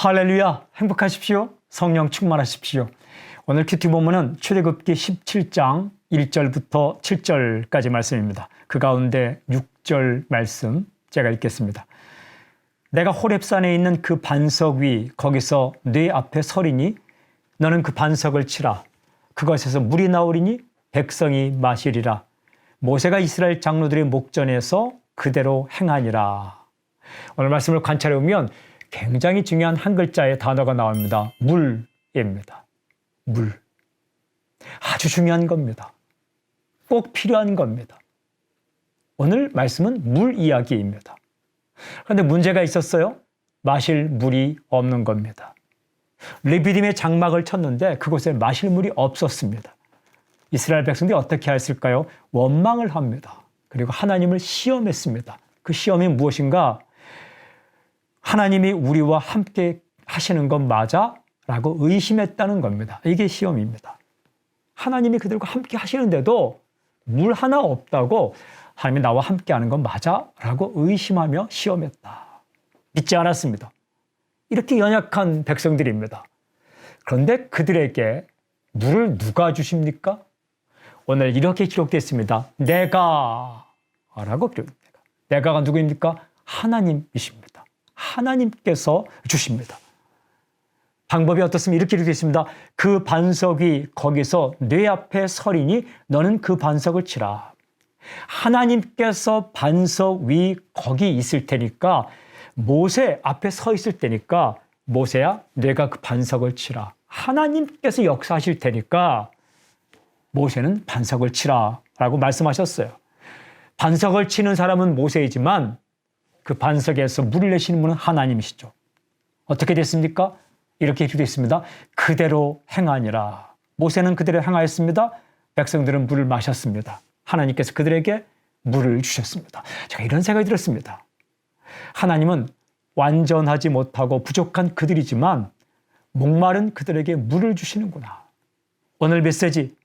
할렐루야, 행복하십시오. 성령 충만하십시오. 오늘 큐티 본문은 출애굽기 17장 1절부터 7절까지 말씀입니다. 그 가운데 6절 말씀 제가 읽겠습니다. 내가 호렙산에 있는 그 반석 위 거기서 네 앞에 서리니 너는 그 반석을 치라. 그것에서 물이 나오리니 백성이 마시리라. 모세가 이스라엘 장로들의 목전에서 그대로 행하니라. 오늘 말씀을 관찰해 보면 굉장히 중요한 한 글자의 단어가 나옵니다. 물입니다. 물. 아주 중요한 겁니다. 꼭 필요한 겁니다. 오늘 말씀은 물 이야기입니다. 그런데 문제가 있었어요. 마실 물이 없는 겁니다. 르비딤의 장막을 쳤는데 그곳에 마실 물이 없었습니다. 이스라엘 백성들이 어떻게 했을까요? 원망을 합니다. 그리고 하나님을 시험했습니다. 그 시험이 무엇인가? 하나님이 우리와 함께 하시는 건 맞아? 라고 의심했다는 겁니다. 이게 시험입니다. 하나님이 그들과 함께 하시는데도 물 하나 없다고 하나님이 나와 함께 하는 건 맞아? 라고 의심하며 시험했다. 믿지 않았습니다. 이렇게 연약한 백성들입니다. 그런데 그들에게 물을 누가 주십니까? 오늘 이렇게 기록되어 있습니다. 내가 라고 기록됩니다. 내가가 누구입니까? 하나님이십니다. 하나님께서 주십니다. 방법이 어떻습니까? 이렇게 되어 있습니다. 그 반석이 거기서 네 앞에 서리니 너는 그 반석을 치라. 하나님께서 반석 위 거기 있을 테니까 모세 앞에 서 있을 테니까 모세야 내가 그 반석을 치라. 하나님께서 역사하실 테니까 모세는 반석을 치라 라고 말씀하셨어요. 반석을 치는 사람은 모세이지만 그 반석에서 물을 내시는 분은 하나님이시죠. 어떻게 됐습니까? 이렇게 되어 있습니다. 그대로 행하니라. 모세는 그대로 행하였습니다. 백성들은 물을 마셨습니다. 하나님께서 그들에게 물을 주셨습니다. 제가 이런 생각이 들었습니다. 하나님은 완전하지 못하고 부족한 그들이지만 목마른 그들에게 물을 주시는구나. 오늘 메시지,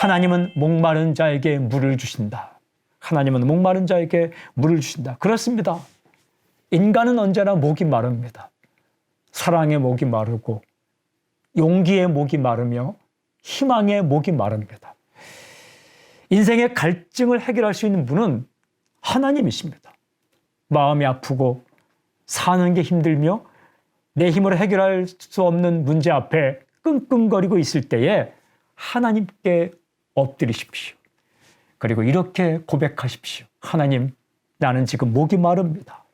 하나님은 목마른 자에게 물을 주신다. 하나님은 목마른 자에게 물을 주신다. 그렇습니다. 인간은 언제나 목이 마릅니다. 사랑의 목이 마르고 용기의 목이 마르며 희망의 목이 마릅니다. 인생의 갈증을 해결할 수 있는 분은 하나님이십니다. 마음이 아프고 사는 게 힘들며 내 힘으로 해결할 수 없는 문제 앞에 끙끙거리고 있을 때에 하나님께 엎드리십시오. 그리고 이렇게 고백하십시오. 하나님, 나는 지금 목이 마릅니다.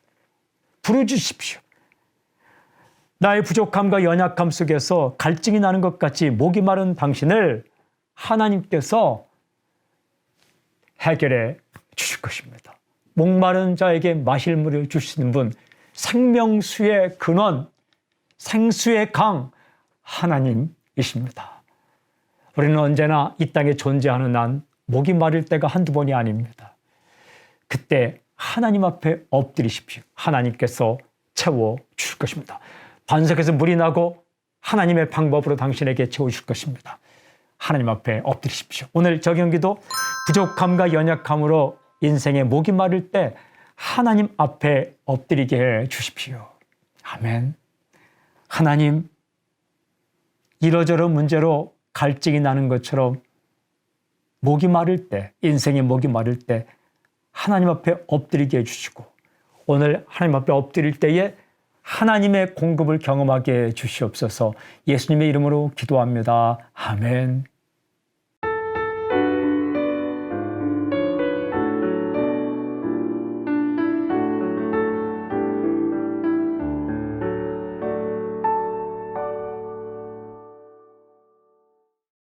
부르주십시오. 나의 부족함과 연약함 속에서 갈증이 나는 것 같이 목이 마른 당신을 하나님께서 해결해 주실 것입니다. 목마른 자에게 마실 물을 주시는 분, 생명수의 근원, 생수의 강, 하나님이십니다. 우리는 언제나 이 땅에 존재하는 한 목이 마를 때가 한두 번이 아닙니다. 그때 하나님 앞에 엎드리십시오. 하나님께서 채워주실 것입니다. 반석에서 물이 나고 하나님의 방법으로 당신에게 채워주실 것입니다. 하나님 앞에 엎드리십시오. 오늘 적용기도 부족함과 연약함으로 인생의 목이 마를 때 하나님 앞에 엎드리게 해 주십시오. 아멘. 하나님, 이러저러 문제로 갈증이 나는 것처럼 목이 마를 때, 인생의 목이 마를 때 하나님 앞에 엎드리게 해주시고 오늘 하나님 앞에 엎드릴 때에 하나님의 공급을 경험하게 해 주시옵소서. 예수님의 이름으로 기도합니다. 아멘.